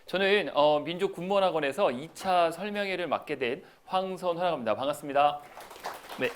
저는 민족군무원학원에서 2차 설명회를 맡게 된 황선화라고 합니다. 반갑습니다. 네,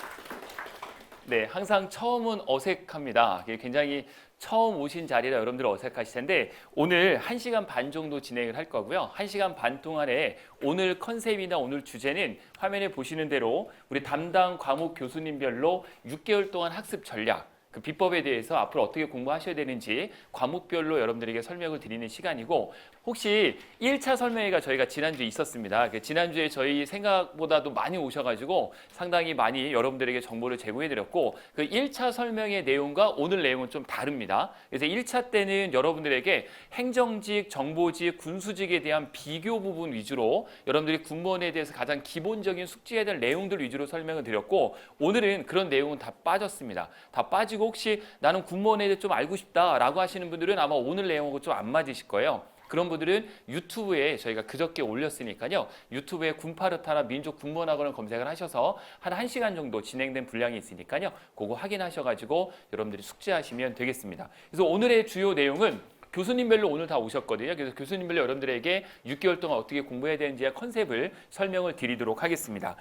네, 항상 처음은 어색합니다. 굉장히 처음 오신 자리라 여러분들 어색하실 텐데 오늘 1시간 반 정도 진행을 할 거고요. 1시간 반 동안에 오늘 컨셉이나 오늘 주제는 화면에 보시는 대로 우리 담당 과목 교수님별로 6개월 동안 학습 전략 그 비법에 대해서 앞으로 어떻게 공부하셔야 되는지 과목별로 여러분들에게 설명을 드리는 시간이고 혹시 1차 설명회가 저희가 지난주에 있었습니다. 지난주에 저희 생각보다도 많이 오셔가지고 상당히 많이 여러분들에게 정보를 제공해드렸고 그 1차 설명회 내용과 오늘 내용은 좀 다릅니다. 그래서 1차 때는 여러분들에게 행정직, 정보직, 군수직에 대한 비교 부분 위주로 여러분들이 군무원에 대해서 가장 기본적인 숙지해야 될 내용들 위주로 설명을 드렸고 오늘은 그런 내용은 다 빠졌습니다. 다 빠지고 혹시 나는 군무원에 대해 좀 알고 싶다라고 하시는 분들은 아마 오늘 내용하고 좀 안 맞으실 거예요. 그런 분들은 유튜브에 저희가 그저께 올렸으니까요. 유튜브에 군파르타나 민족군무원학원을 검색을 하셔서 한 1시간 정도 진행된 분량이 있으니까요. 그거 확인하셔가지고 여러분들이 숙지하시면 되겠습니다. 그래서 오늘의 주요 내용은 교수님별로 오늘 다 오셨거든요. 그래서 교수님별로 여러분들에게 6개월 동안 어떻게 공부해야 되는지의 컨셉을 설명을 드리도록 하겠습니다.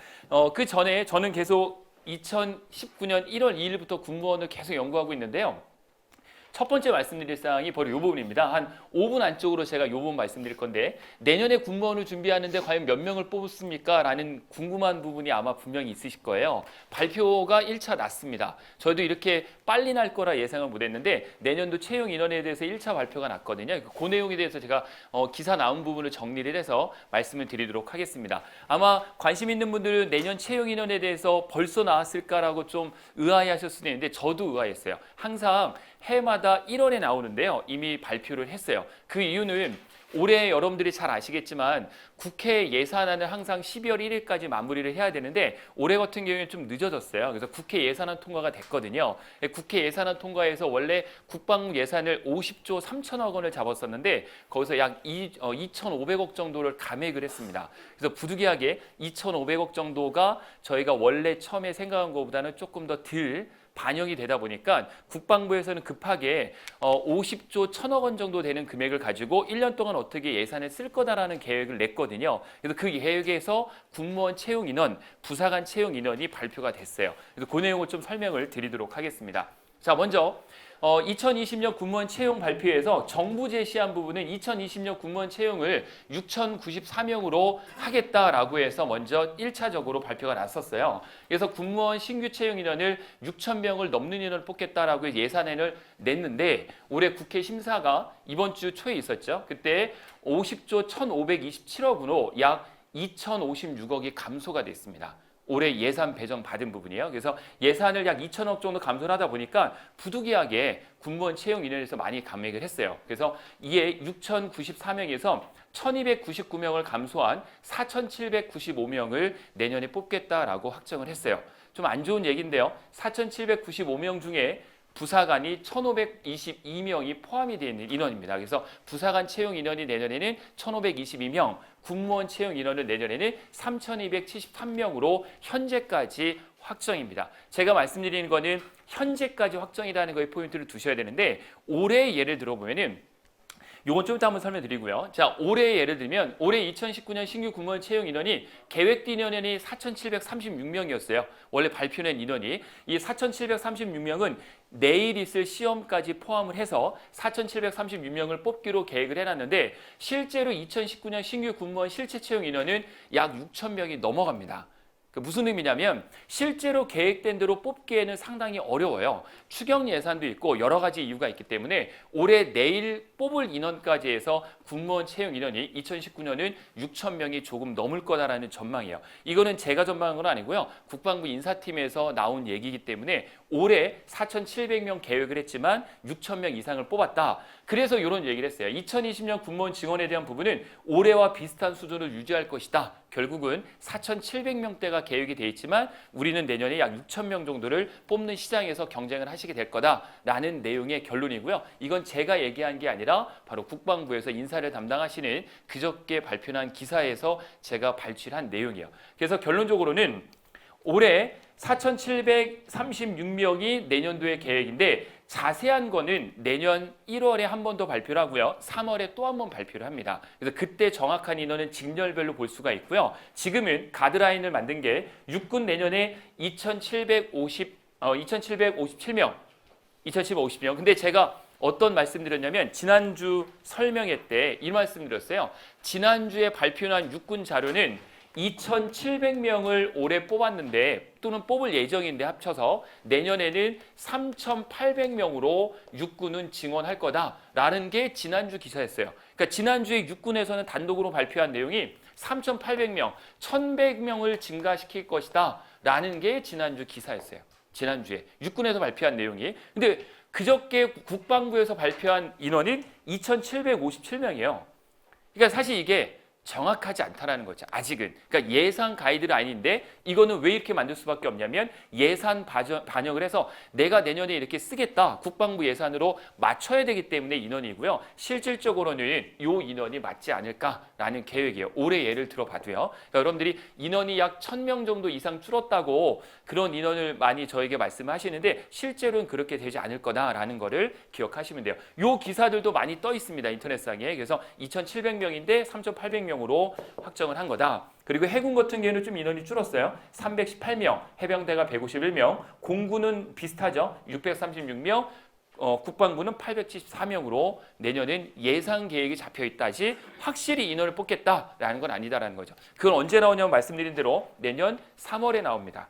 그 전에 저는 계속 2019년 1월 2일부터 군무원을 계속 연구하고 있는데요. 첫 번째 말씀드릴 사항이 바로 이 부분입니다. 한 5분 안쪽으로 제가 이 부분 말씀드릴 건데 내년에 군무원을 준비하는데 과연 몇 명을 뽑습니까? 라는 궁금한 부분이 아마 분명히 있으실 거예요. 발표가 1차 났습니다. 저도 이렇게 빨리 날 거라 예상을 못했는데 내년도 채용 인원에 대해서 1차 발표가 났거든요. 그 내용에 대해서 제가 기사 나온 부분을 정리를 해서 말씀을 드리도록 하겠습니다. 아마 관심 있는 분들은 내년 채용 인원에 대해서 벌써 나왔을까라고 좀 의아해하실 수도 있는데 저도 의아했어요. 항상 해마다 1월에 나오는데요. 이미 발표를 했어요. 그 이유는 올해 여러분들이 잘 아시겠지만 국회 예산안을 항상 12월 1일까지 마무리를 해야 되는데 올해 같은 경우에는 좀 늦어졌어요. 그래서 국회 예산안 통과가 됐거든요. 국회 예산안 통과에서 원래 국방부 예산을 50조 3천억 원을 잡았었는데 거기서 약 2,500억 정도를 감액을 했습니다. 그래서 부득이하게 2,500억 정도가 저희가 원래 처음에 생각한 것보다는 조금 더 덜 반영이 되다 보니까 국방부에서는 급하게 50조 1천억 원 정도 되는 금액을 가지고 1년 동안 어떻게 예산을 쓸 거다라는 계획을 냈거든요. 그래서 그 계획에서 군무원 채용 인원, 부사관 채용 인원이 발표가 됐어요. 그래서 그 내용을 좀 설명을 드리도록 하겠습니다. 자, 먼저 2020년 군무원 채용 발표에서 정부 제시한 부분은 2020년 군무원 채용을 6,094명으로 하겠다라고 해서 먼저 1차적으로 발표가 났었어요. 그래서 군무원 신규 채용 인원을 6,000명을 넘는 인원을 뽑겠다라고 예산안을 냈는데 올해 국회 심사가 이번 주 초에 있었죠. 그때 50조 1,527억 원으로 약 2,056억이 감소가 됐습니다. 올해 예산 배정 받은 부분이에요. 그래서 예산을 약 2천억 정도 감소를 하다 보니까 부득이하게 군무원 채용 인원에서 많이 감액을 했어요. 그래서 이에 6,094명에서 1,299명을 감소한 4,795명을 내년에 뽑겠다라고 확정을 했어요. 좀 안 좋은 얘기인데요. 4,795명 중에 부사관이 1,522명이 포함이 되어 있는 인원입니다. 그래서 부사관 채용 인원이 내년에는 1,522명, 군무원 채용 인원은 내년에는 3,273명으로 현재까지 확정입니다. 제가 말씀드리는 거는 현재까지 확정이라는 거에 포인트를 두셔야 되는데 올해 예를 들어보면은 요건 좀 이따 한번 설명드리고요. 자, 올해 예를 들면 올해 2019년 신규 군무원 채용 인원이 계획된 인원이 4,736명이었어요. 원래 발표된 인원이. 이 4,736명은 내일 있을 시험까지 포함을 해서 4,736명을 뽑기로 계획을 해놨는데 실제로 2019년 신규 군무원 실체 채용 인원은 약 6,000명이 넘어갑니다. 무슨 의미냐면 실제로 계획된 대로 뽑기에는 상당히 어려워요. 추경 예산도 있고 여러 가지 이유가 있기 때문에 올해 내일 뽑을 인원까지 해서 군무원 채용 인원이 2019년은 6,000명이 조금 넘을 거다라는 전망이에요. 이거는 제가 전망한 건 아니고요. 국방부 인사팀에서 나온 얘기이기 때문에 올해 4,700명 계획을 했지만 6,000명 이상을 뽑았다. 그래서 이런 얘기를 했어요. 2020년 군무원 증원에 대한 부분은 올해와 비슷한 수준을 유지할 것이다. 결국은 4,700명대가 계획이 돼 있지만 우리는 내년에 약 6,000명 정도를 뽑는 시장에서 경쟁을 하시게 될 거다라는 내용의 결론이고요. 이건 제가 얘기한 게 아니라 바로 국방부에서 인사를 담당하시는 그저께 발표한 기사에서 제가 발췌한 내용이에요. 그래서 결론적으로는 올해 4,736명이 내년도의 계획인데 자세한 거는 내년 1월에 한 번 더 발표를 하고요. 3월에 또 한 번 발표를 합니다. 그래서 그때 정확한 인원은 직렬별로 볼 수가 있고요. 지금은 가드라인을 만든 게 육군 내년에 2,757명, 2,750명. 근데 제가 어떤 말씀드렸냐면 지난주 설명회 때 이 말씀드렸어요. 지난주에 발표한 육군 자료는 2,700명을 올해 뽑았는데 또는 뽑을 예정인데 합쳐서 내년에는 3,800명으로 육군은 증원할 거다라는 게 지난주 기사였어요. 그러니까 지난주에 육군에서는 단독으로 발표한 내용이 3,800명, 1,100명을 증가시킬 것이다 라는 게 지난주 기사였어요. 지난주에 육군에서 발표한 내용이. 근데 그저께 국방부에서 발표한 인원은 2,757명이에요. 그러니까 사실 이게 정확하지 않다라는 거죠. 아직은. 그러니까 예산 가이드는 아닌데 이거는 왜 이렇게 만들 수밖에 없냐면 예산 반영을 해서 내가 내년에 이렇게 쓰겠다. 국방부 예산으로 맞춰야 되기 때문에 인원이고요. 실질적으로는 이 인원이 맞지 않을까라는 계획이에요. 올해 예를 들어봐도요. 그러니까 여러분들이 인원이 약 1,000명 정도 이상 줄었다고 그런 인원을 많이 저에게 말씀하시는데 실제로는 그렇게 되지 않을 거다라는 거를 기억하시면 돼요. 이 기사들도 많이 떠 있습니다. 인터넷상에. 그래서 2,700명인데 3,800명 으로 확정을 한 거다. 그리고 해군 같은 경우는 좀 인원이 줄었어요. 318명, 해병대가 151명, 공군은 비슷하죠. 636명, 국방부는 874명으로 내년은 예상 계획이 잡혀 있다지 확실히 인원을 뽑겠다라는 건 아니다라는 거죠. 그건 언제 나오냐면 말씀드린 대로 내년 3월에 나옵니다.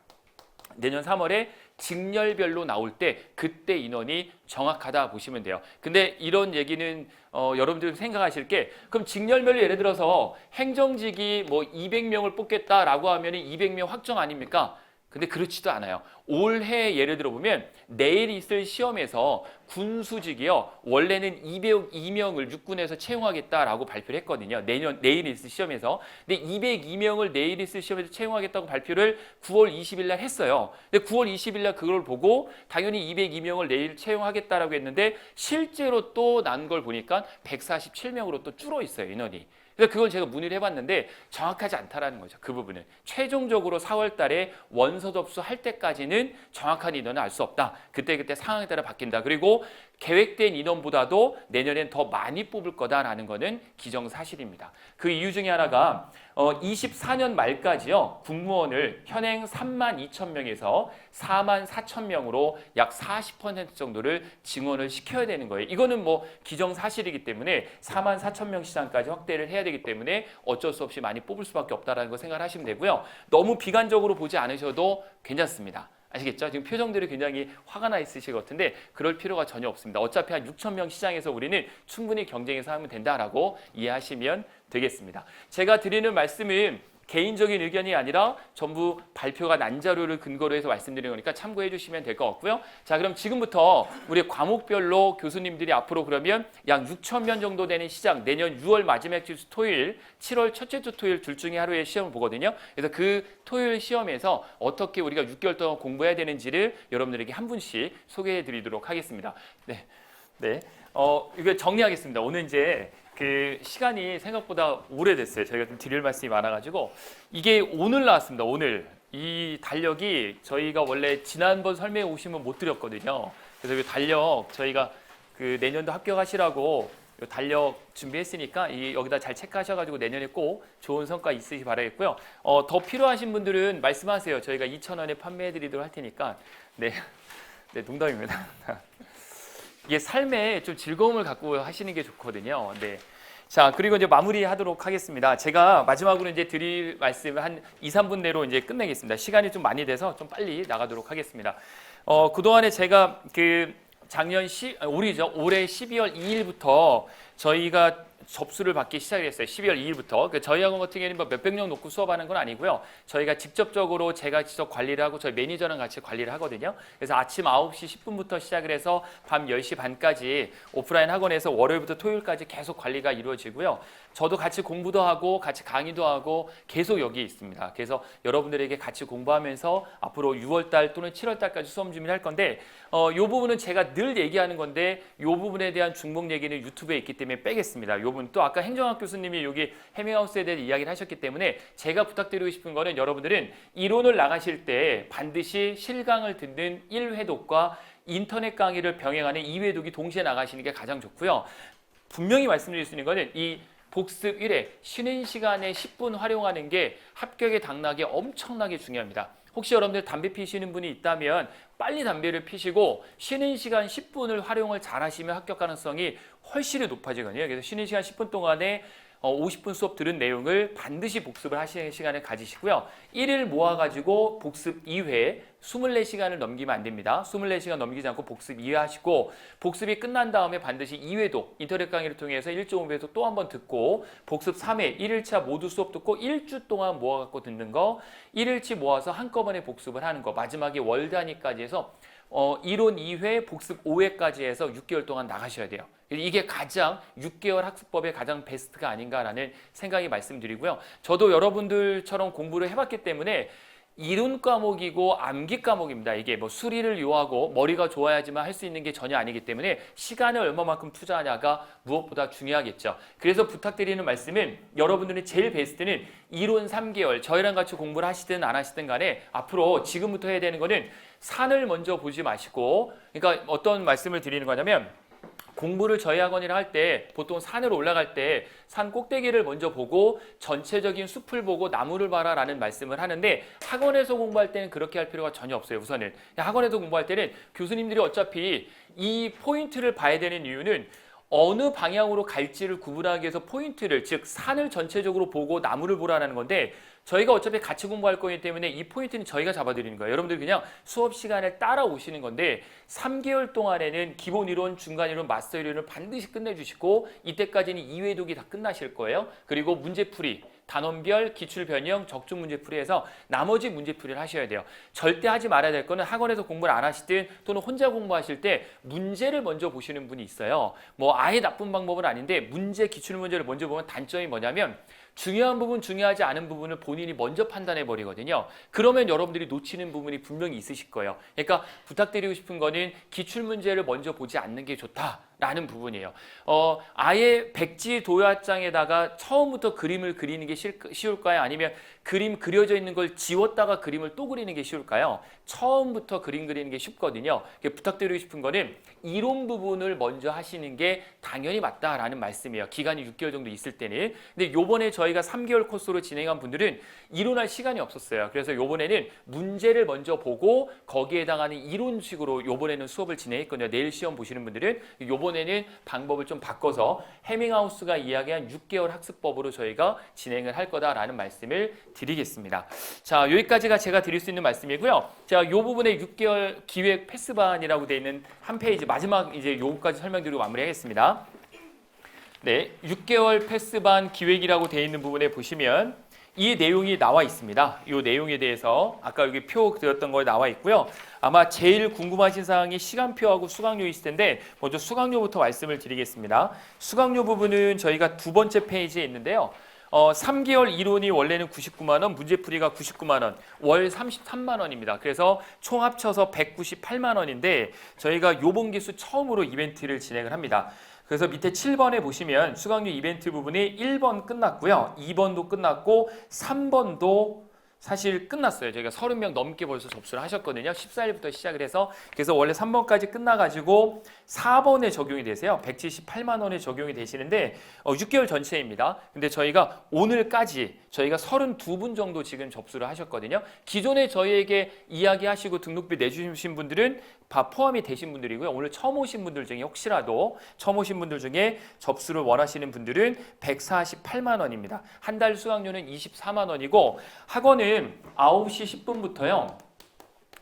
내년 3월에 직렬별로 나올 때 그때 인원이 정확하다 보시면 돼요. 근데 이런 얘기는 여러분들 생각하실 게 그럼 직렬별로 예를 들어서 행정직이 뭐 200명을 뽑겠다라고 하면 200명 확정 아닙니까? 근데 그렇지도 않아요. 올해 예를 들어보면 내일 있을 시험에서 군수직이요. 원래는 202명을 육군에서 채용하겠다라고 발표를 했거든요. 내일 있을 시험에서. 근데 202명을 내일 있을 시험에서 채용하겠다고 발표를 9월 20일 날 했어요. 근데 9월 20일 날 그걸 보고 당연히 202명을 내일 채용하겠다라고 했는데 실제로 또 난 걸 보니까 147명으로 또 줄어 있어요, 인원이. 그래서 그걸 제가 문의를 해봤는데 정확하지 않다라는 거죠. 그 부분은. 최종적으로 4월 달에 원서 접수할 때까지는 정확한 인원은 알 수 없다. 그때 상황에 따라 바뀐다. 그리고 계획된 인원보다도 내년엔 더 많이 뽑을 거다라는 거는 기정사실입니다. 그 이유 중에 하나가 24년 말까지요. 국무원을 현행 32,000명에서 44,000명으로 약 40% 정도를 증원을 시켜야 되는 거예요. 이거는 뭐 기정사실이기 때문에 44,000명 시장까지 확대를 해야 되기 때문에 어쩔 수 없이 많이 뽑을 수밖에 없다라는 거 생각하시면 되고요. 너무 비관적으로 보지 않으셔도 괜찮습니다. 아시겠죠? 지금 표정들이 굉장히 화가 나 있으실 것 같은데 그럴 필요가 전혀 없습니다. 어차피 한 6,000명 시장에서 우리는 충분히 경쟁해서 하면 된다라고 이해하시면 되겠습니다. 제가 드리는 말씀은 개인적인 의견이 아니라 전부 발표가 난 자료를 근거로 해서 말씀드리는 거니까 참고해 주시면 될 것 같고요. 자, 그럼 지금부터 우리 과목별로 교수님들이 앞으로 그러면 약 6,000명 정도 되는 시장 내년 6월 마지막 주 토요일, 7월 첫째 주 토요일 둘 중에 하루에 시험을 보거든요. 그래서 그 토요일 시험에서 어떻게 우리가 6개월 동안 공부해야 되는지를 여러분들에게 한 분씩 소개해 드리도록 하겠습니다. 네. 이거 정리하겠습니다. 오늘 이제 그 시간이 생각보다 오래됐어요. 저희가 좀 드릴 말씀이 많아가지고 이게 오늘 나왔습니다. 오늘 이 달력이 저희가 원래 지난번 설명회 오시면 못 드렸거든요. 그래서 이 달력 저희가 그 내년도 합격하시라고 이 달력 준비했으니까 여기다 잘 체크하셔가지고 내년에 꼭 좋은 성과 있으시기 바라겠고요. 더 필요하신 분들은 말씀하세요. 저희가 2,000원에 판매해드리도록 할 테니까. 네, 농담입니다. 이게 삶에 좀 즐거움을 갖고 하시는 게 좋거든요. 네. 자, 그리고 이제 마무리하도록 하겠습니다. 제가 마지막으로 이제 드릴 말씀을 한 2, 3분 내로 이제 끝내겠습니다. 시간이 좀 많이 돼서 좀 빨리 나가도록 하겠습니다. 그동안에 제가 올해 12월 2일부터 저희가 접수를 받기 시작했어요. 12월 2일부터. 저희 학원 같은 경우에는 뭐 몇백 명 놓고 수업하는 건 아니고요. 저희가 직접적으로 제가 직접 관리를 하고 저희 매니저랑 같이 관리를 하거든요. 그래서 아침 9시 10분부터 시작을 해서 밤 10시 반까지 오프라인 학원에서 월요일부터 토요일까지 계속 관리가 이루어지고요. 저도 같이 공부도 하고 같이 강의도 하고 계속 여기 있습니다. 그래서 여러분들에게 같이 공부하면서 앞으로 6월달 또는 7월달까지 수업 준비를 할 건데 이 부분은 제가 늘 얘기하는 건데 이 부분에 대한 중복 얘기는 유튜브에 있기 때문에 빼겠습니다. 이 부분 또 아까 행정학 교수님이 여기 해밍하우스에 대해 이야기를 하셨기 때문에 제가 부탁드리고 싶은 거는 여러분들은 이론을 나가실 때 반드시 실강을 듣는 1회독과 인터넷 강의를 병행하는 2회 독이 동시에 나가시는 게 가장 좋고요. 분명히 말씀드릴 수 있는 거는 이 복습 1회 쉬는 시간에 10분 활용하는 게 합격의 당락에 엄청나게 중요합니다. 혹시 여러분들 담배 피시는 분이 있다면 빨리 담배를 피시고 쉬는 시간 10분을 활용을 잘 하시면 합격 가능성이 훨씬 높아지거든요. 그래서 쉬는 시간 10분 동안에 50분 수업 들은 내용을 반드시 복습을 하시는 시간을 가지시고요. 1일 모아가지고 복습 2회 24시간을 넘기면 안 됩니다. 24시간 넘기지 않고 복습 2회 하시고 복습이 끝난 다음에 반드시 2회도 인터넷 강의를 통해서 1.5배에서 또 한 번 듣고 복습 3회 1일차 모두 수업 듣고 1주 동안 모아갖고 듣는 거 1일치 모아서 한꺼번에 복습을 하는 거 마지막에 월 단위까지 해서 이론 2회, 복습 5회까지 해서 6개월 동안 나가셔야 돼요. 이게 가장 6개월 학습법의 가장 베스트가 아닌가라는 생각이 말씀드리고요. 저도 여러분들처럼 공부를 해봤기 때문에 이론 과목이고 암기 과목입니다. 이게 뭐 수리를 요하고 머리가 좋아야지만 할 수 있는 게 전혀 아니기 때문에 시간을 얼마만큼 투자하냐가 무엇보다 중요하겠죠. 그래서 부탁드리는 말씀은 여러분들의 제일 베스트는 이론 3개월 저희랑 같이 공부를 하시든 안 하시든 간에 앞으로 지금부터 해야 되는 거는 산을 먼저 보지 마시고 그러니까 어떤 말씀을 드리는 거냐면 공부를 저희 학원이랑 할 때 보통 산으로 올라갈 때 산 꼭대기를 먼저 보고 전체적인 숲을 보고 나무를 봐라 라는 말씀을 하는데 학원에서 공부할 때는 그렇게 할 필요가 전혀 없어요. 우선은 학원에서 공부할 때는 교수님들이 어차피 이 포인트를 봐야 되는 이유는 어느 방향으로 갈지를 구분하기 위해서 포인트를 즉 산을 전체적으로 보고 나무를 보라는 건데 저희가 어차피 같이 공부할 거기 때문에 이 포인트는 저희가 잡아드리는 거예요. 여러분들 그냥 수업 시간에 따라오시는 건데 3개월 동안에는 기본 이론, 중간 이론, 마스터 이론을 반드시 끝내주시고 이때까지는 2회 독이 다 끝나실 거예요. 그리고 문제풀이, 단원별, 기출변형, 적중 문제풀이해서 나머지 문제풀이를 하셔야 돼요. 절대 하지 말아야 될 거는 학원에서 공부를 안 하시든 또는 혼자 공부하실 때 문제를 먼저 보시는 분이 있어요. 뭐 아예 나쁜 방법은 아닌데 문제, 기출문제를 먼저 보면 단점이 뭐냐면 중요한 부분, 중요하지 않은 부분을 본인이 먼저 판단해 버리거든요. 그러면 여러분들이 놓치는 부분이 분명히 있으실 거예요. 그러니까 부탁드리고 싶은 거는 기출문제를 먼저 보지 않는 게 좋다라는 부분이에요. 아예 백지 도야장에다가 처음부터 그림을 그리는 게 쉬울까요? 아니면 그림 그려져 있는 걸 지웠다가 그림을 또 그리는 게 쉬울까요? 처음부터 그림 그리는 게 쉽거든요. 부탁드리고 싶은 거는 이론 부분을 먼저 하시는 게 당연히 맞다라는 말씀이에요. 기간이 6개월 정도 있을 때는. 근데 요번에 저희가 3개월 코스로 진행한 분들은 이론할 시간이 없었어요. 그래서 요번에는 문제를 먼저 보고 거기에 해당하는 이론식으로 요번에는 수업을 진행했거든요. 내일 시험 보시는 분들은 요번에는 방법을 좀 바꿔서 해밍하우스가 이야기한 6개월 학습법으로 저희가 진행을 할 거다라는 말씀을 드리겠습니다. 자, 여기까지가 제가 드릴 수 있는 말씀이고요. 자, 요 부분에 6개월 기획 패스반이라고 되어 있는 한 페이지 마지막 이제 요거까지 설명드리고 마무리하겠습니다. 네, 6개월 패스반 기획이라고 되어 있는 부분에 보시면 이 내용이 나와 있습니다. 이 내용에 대해서 아까 여기 표 드렸던 거에 나와 있고요. 아마 제일 궁금하신 사항이 시간표하고 수강료 있을 텐데 먼저 수강료부터 말씀을 드리겠습니다. 수강료 부분은 저희가 두 번째 페이지에 있는데요. 3개월 이론이 원래는 99만 원, 문제풀이가 99만 원, 월 33만 원입니다. 그래서 총 합쳐서 198만 원인데 저희가 요번 기수 처음으로 이벤트를 진행을 합니다. 그래서 밑에 7번에 보시면 수강료 이벤트 부분이 1번 끝났고요. 2번도 끝났고 3번도 사실 끝났어요. 저희가 30명 넘게 벌써 접수를 하셨거든요. 14일부터 시작을 해서 그래서 원래 3번까지 끝나가지고 4번에 적용이 되세요. 178만 원에 적용이 되시는데 6개월 전체입니다. 근데 저희가 오늘까지 저희가 32분 정도 지금 접수를 하셨거든요. 기존에 저희에게 이야기하시고 등록비 내주신 분들은 다 포함이 되신 분들이고요. 오늘 처음 오신 분들 중에 혹시라도 처음 오신 분들 중에 접수를 원하시는 분들은 148만 원입니다. 한 달 수강료는 24만 원이고 학원은 9시 10분부터요.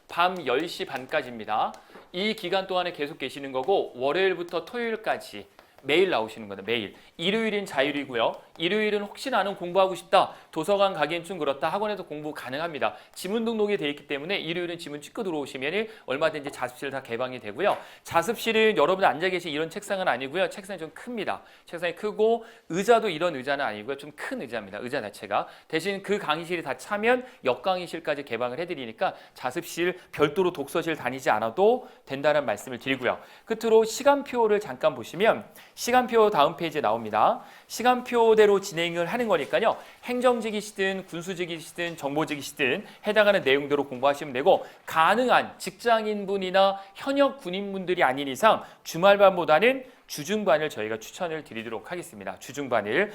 밤 10시 반까지입니다. 이 기간 동안에 계속 계시는 거고 월요일부터 토요일까지 매일 나오시는 거다. 매일. 일요일은 자율이고요. 일요일은 혹시 나는 공부하고 싶다. 도서관 가기엔 좀 그렇다. 학원에서 공부 가능합니다. 지문 등록이 되어 있기 때문에 일요일은 지문 찍고 들어오시면 얼마든지 자습실 다 개방이 되고요. 자습실은 여러분 앉아 계신 이런 책상은 아니고요. 책상이 좀 큽니다. 책상이 크고 의자도 이런 의자는 아니고요. 좀 큰 의자입니다. 의자 자체가. 대신 그 강의실이 다 차면 옆강의실까지 개방을 해드리니까 자습실 별도로 독서실 다니지 않아도 된다는 말씀을 드리고요. 끝으로 시간표를 잠깐 보시면 시간표 다음 페이지에 나옵니다. 시간표대로 진행을 하는 거니까요. 행정직이시든 군수직이시든 정보직이시든 해당하는 내용대로 공부하시면 되고 가능한 직장인분이나 현역 군인분들이 아닌 이상 주말반보다는 주중반을 저희가 추천을 드리도록 하겠습니다. 주중반을.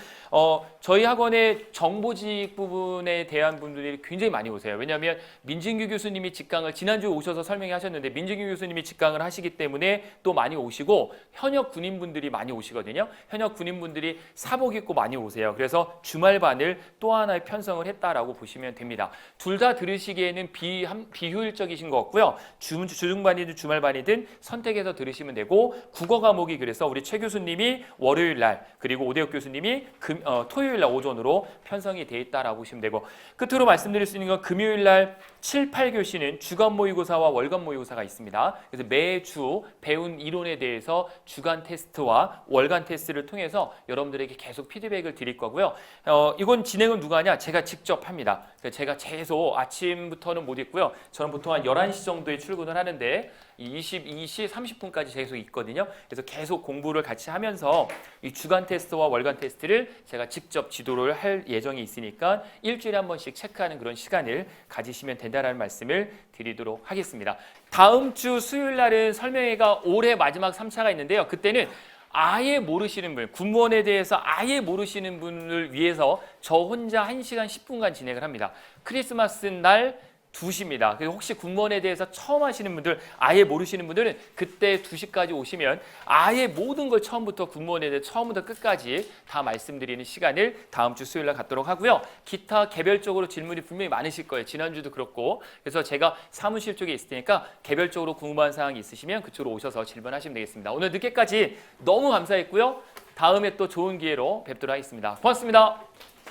저희 학원의 정보직 부분에 대한 분들이 굉장히 많이 오세요. 왜냐하면 민진규 교수님이 직강을 지난주에 오셔서 설명해 하셨는데 민진규 교수님이 직강을 하시기 때문에 또 많이 오시고 현역 군인분들이 많이 오시거든요. 현역 군인분들이 사복 입고 많이 오세요. 그래서 주말반을 또 하나의 편성을 했다라고 보시면 됩니다. 둘 다 들으시기에는 비효율적이신 것 같고요. 주중반이든 주말반이든 선택해서 들으시면 되고 국어 과목이 그래서 우리 최 교수님이 월요일 날 그리고 오대혁 교수님이 토요일 날 오전으로 편성이 돼 있다라고 보시면 되고 끝으로 말씀드릴 수 있는 건 금요일 날 7, 8교시는 주간 모의고사와 월간 모의고사가 있습니다. 그래서 매주 배운 이론에 대해서 주간 테스트와 월간 테스트를 통해서 여러분들에게 계속 피드백을 드릴 거고요. 이건 진행은 누가 하냐? 제가 직접 합니다. 제가 계속 아침부터는 못 있고요. 저는 보통 한 11시 정도에 출근을 하는데 22시 30분까지 계속 있거든요. 그래서 계속 공부를 같이 하면서 이 주간 테스트와 월간 테스트를 제가 직접 지도를 할 예정이 있으니까 일주일에 한 번씩 체크하는 그런 시간을 가지시면 된다는 말씀을 드리도록 하겠습니다. 다음 주 수요일 날은 설명회가 올해 마지막 3차가 있는데요. 그때는 아예 모르시는 분, 군무원에 대해서 아예 모르시는 분을 위해서 저 혼자 1시간 10분간 진행을 합니다. 크리스마스 날 2시입니다. 그래서 혹시 군무원에 대해서 처음 하시는 분들, 아예 모르시는 분들은 그때 2시까지 오시면 아예 모든 걸 처음부터 군무원에 대해 처음부터 끝까지 다 말씀드리는 시간을 다음 주 수요일 날 갖도록 하고요. 기타 개별적으로 질문이 분명히 많으실 거예요. 지난주도 그렇고. 그래서 제가 사무실 쪽에 있을 테니까 개별적으로 궁금한 사항이 있으시면 그쪽으로 오셔서 질문하시면 되겠습니다. 오늘 늦게까지 너무 감사했고요. 다음에 또 좋은 기회로 뵙도록 하겠습니다. 고맙습니다.